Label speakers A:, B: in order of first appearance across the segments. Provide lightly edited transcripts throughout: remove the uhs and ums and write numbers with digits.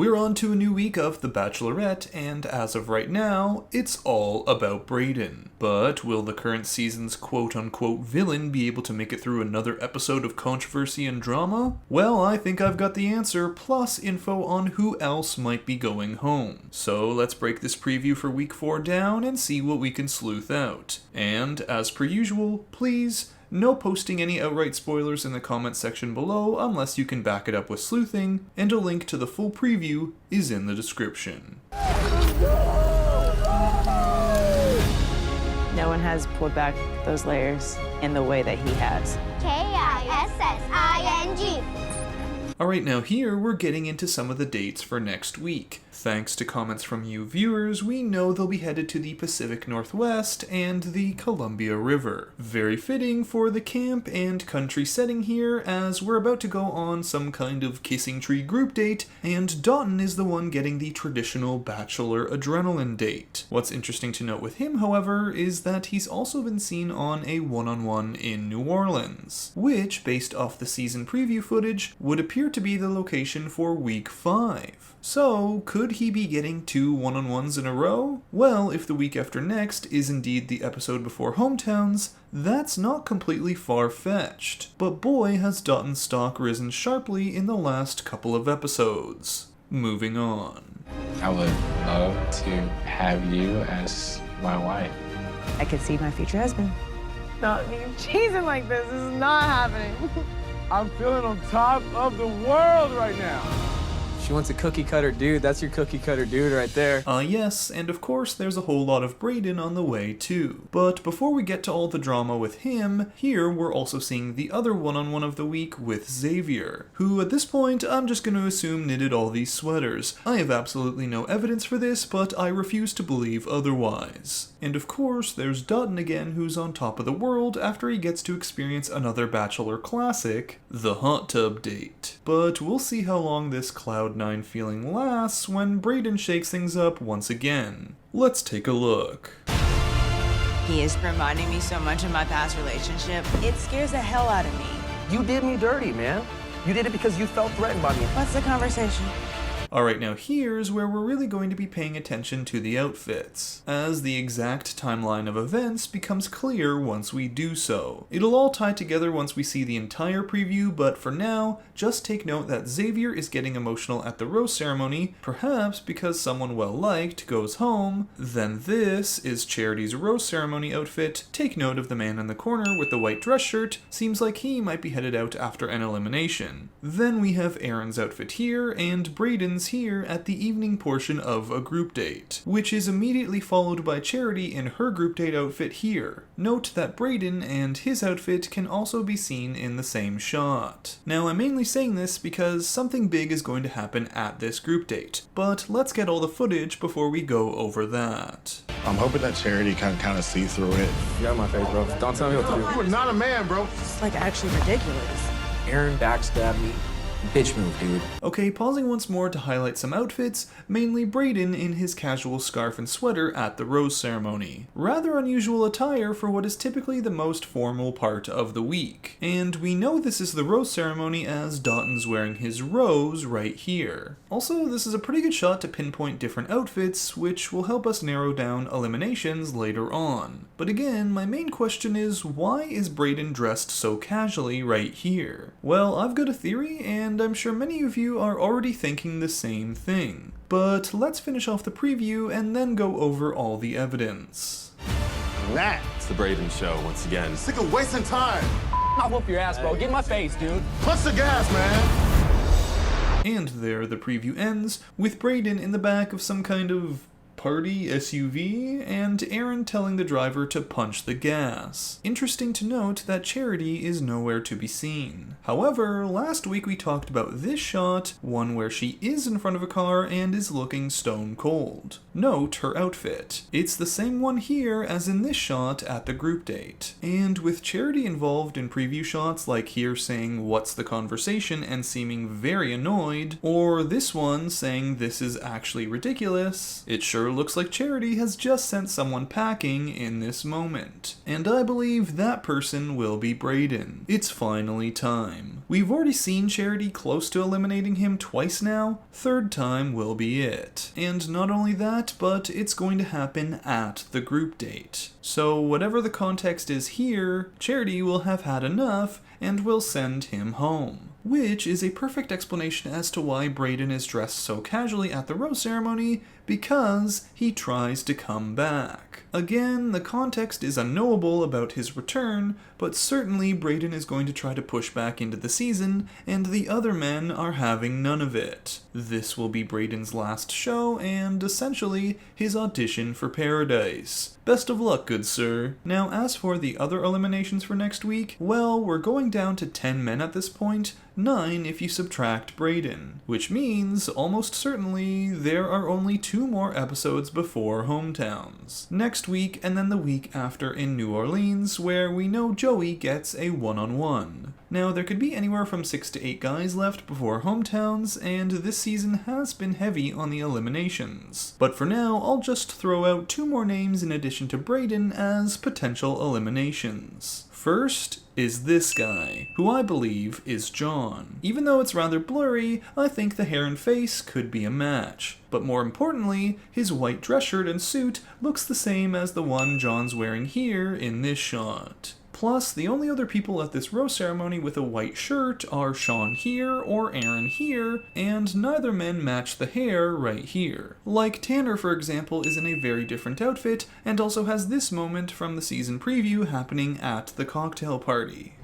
A: We're on to a new week of The Bachelorette, and as of right now, it's all about Brayden. But will the current season's quote-unquote villain be able to make it through another episode of controversy and drama? Well, I think I've got the answer, plus info on who else might be going home. So let's break this preview for week 4 down and see what we can sleuth out. And, as per usual, please, no posting any outright spoilers in the comment section below unless you can back it up with sleuthing, and a link to the full preview is in the description.
B: No one has pulled back those layers in the way that he has.
C: K-I-S-S-I-N-G.
A: Alright, now here we're getting into some of the dates for next week. Thanks to comments from you viewers, we know they'll be headed to the Pacific Northwest and the Columbia River. Very fitting for the camp and country setting here, as we're about to go on some kind of kissing tree group date, and Dotun is the one getting the traditional Bachelor adrenaline date. What's interesting to note with him, however, is that he's also been seen on a one-on-one in New Orleans, which, based off the season preview footage, would appear to be the location for week 5. So, could he be getting 2 one-on-ones in a row? Well, if the week after next is indeed the episode before Hometowns, that's not completely far-fetched. But boy, has Dotun's stock risen sharply in the last couple of episodes. Moving on.
D: I would love to have you as my wife.
B: I could see my future husband.
E: Not me cheesing like this. This is not happening. I'm feeling on top of the world right now.
F: She wants a cookie cutter dude. That's your cookie cutter dude right there.
A: Yes, and of course there's a whole lot of Braden on the way too. But before we get to all the drama with him, here we're also seeing the other one-on-one of the week with Xavier, who at this point I'm just going to assume knitted all these sweaters. I have absolutely no evidence for this, but I refuse to believe otherwise. And of course there's Dotun again, who's on top of the world after he gets to experience another Bachelor classic, the hot tub date. But we'll see how long this Cloud9 feeling lasts when Braden shakes things up once again. Let's take a look.
G: He is reminding me so much of my past relationship. It scares the hell out of me.
H: You did me dirty, man. You did it because you felt threatened by me.
G: What's the conversation?
A: Alright, now here's where we're really going to be paying attention to the outfits, as the exact timeline of events becomes clear once we do so. It'll all tie together once we see the entire preview, but for now, just take note that Xavier is getting emotional at the rose ceremony, perhaps because someone well-liked goes home. Then this is Charity's rose ceremony outfit. Take note of the man in the corner with the white dress shirt, seems like he might be headed out after an elimination. Then we have Aaron's outfit here, and Braden's here at the evening portion of a group date, which is immediately followed by Charity in her group date outfit here. Note that Braden and his outfit can also be seen in the same shot. Now I'm mainly saying this because something big is going to happen at this group date, but let's get all the footage before we go over that.
D: I'm hoping that Charity can kind of see through it.
F: You got my face, bro. Don't tell me what to do.
D: You are not a man, bro.
G: It's like actually ridiculous.
F: Aaron backstabbed me. Bitch move, dude.
A: Okay, pausing once more to highlight some outfits, mainly Braden in his casual scarf and sweater at the rose ceremony. Rather unusual attire for what is typically the most formal part of the week. And we know this is the rose ceremony as Dotun's wearing his rose right here. Also, this is a pretty good shot to pinpoint different outfits, which will help us narrow down eliminations later on. But again, my main question is, why is Braden dressed so casually right here? Well, I've got a theory, and I'm sure many of you are already thinking the same thing. But let's finish off the preview and then go over all the evidence.
I: It's the Braden show once again.
D: Sick of wasting time.
H: I'll whoop your ass, bro. Get in my face, dude.
D: Punch the gas, man.
A: And there the preview ends, with Braden in the back of some kind of party SUV, and Aaron telling the driver to punch the gas. Interesting to note that Charity is nowhere to be seen. However, last week we talked about this shot, one where she is in front of a car and is looking stone cold. Note her outfit. It's the same one here as in this shot at the group date. And with Charity involved in preview shots like here saying what's the conversation and seeming very annoyed, or this one saying this is actually ridiculous, it sure sure looks like Charity has just sent someone packing in this moment. And I believe that person will be Brayden. It's finally time. We've already seen Charity close to eliminating him twice now. Third time will be it. And not only that, but it's going to happen at the group date. So whatever the context is here, Charity will have had enough and will send him home. Which is a perfect explanation as to why Braden is dressed so casually at the rose ceremony, because he tries to come back. Again, the context is unknowable about his return, but certainly Braden is going to try to push back into the season, and the other men are having none of it. This will be Braden's last show, and essentially his audition for Paradise. Best of luck, good sir. Now, as for the other eliminations for next week, well, we're going down to 10 men at this point, 9 if you subtract Braden, which means, almost certainly, there are only 2 more episodes before Hometowns. Next week, and then the week after in New Orleans, where we know Joey gets a one-on-one. Now, there could be anywhere from 6 to 8 guys left before Hometowns, and this season has been heavy on the eliminations. But for now, I'll just throw out 2 more names in addition to Braden as potential eliminations. First is this guy, who I believe is John. Even though it's rather blurry, I think the hair and face could be a match. But more importantly, his white dress shirt and suit looks the same as the one John's wearing here in this shot. Plus, the only other people at this rose ceremony with a white shirt are Sean here or Aaron here, and neither men match the hair right here. Like Tanner, for example, is in a very different outfit, and also has this moment from the season preview happening at the cocktail party.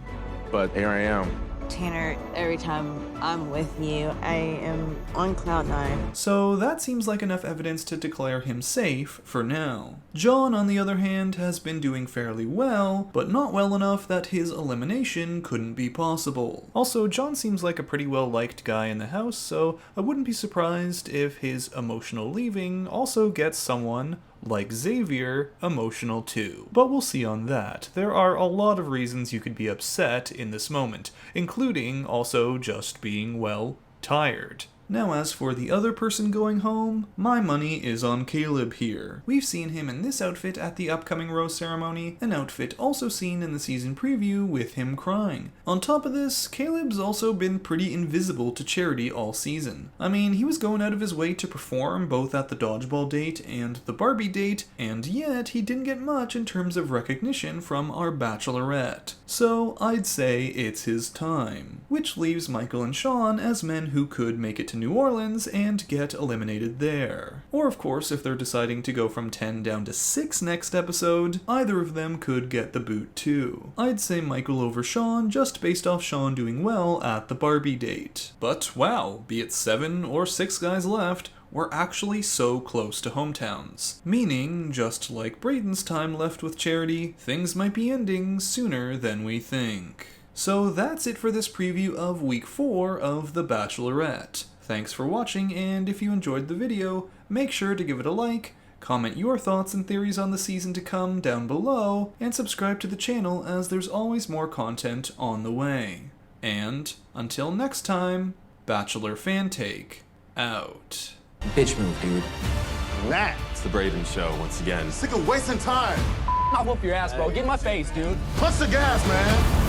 I: But here I am.
G: Tanner, every time I'm with you, I am on cloud 9.
A: So that seems like enough evidence to declare him safe for now. John, on the other hand, has been doing fairly well, but not well enough that his elimination couldn't be possible. Also, John seems like a pretty well-liked guy in the house, so I wouldn't be surprised if his emotional leaving also gets someone like Xavier emotional too. But we'll see on that. There are a lot of reasons you could be upset in this moment, including also just being, well, tired. Now, as for the other person going home, my money is on Caleb here. We've seen him in this outfit at the upcoming rose ceremony, an outfit also seen in the season preview with him crying. On top of this, Caleb's also been pretty invisible to Charity all season. I mean, he was going out of his way to perform both at the dodgeball date and the Barbie date, and yet he didn't get much in terms of recognition from our Bachelorette. So I'd say it's his time. Which leaves Michael and Sean as men who could make it to New Orleans and get eliminated there. Or of course, if they're deciding to go from 10 down to 6 next episode, either of them could get the boot too. I'd say Michael over Sean just based off Sean doing well at the Barbie date. But wow, be it 7 or 6 guys left, we're actually so close to Hometowns. Meaning, just like Braden's time left with Charity, things might be ending sooner than we think. So that's it for this preview of week 4 of The Bachelorette. Thanks for watching, and if you enjoyed the video, make sure to give it a like, comment your thoughts and theories on the season to come down below, and subscribe to the channel as there's always more content on the way. And, until next time, Bachelor Fantake, out.
F: Bitch move, dude.
I: It's the Braden Show once again.
E: Sick of wasting time.
F: I'll whoop your ass, bro. Get in my face, dude.
E: Punch the gas, man.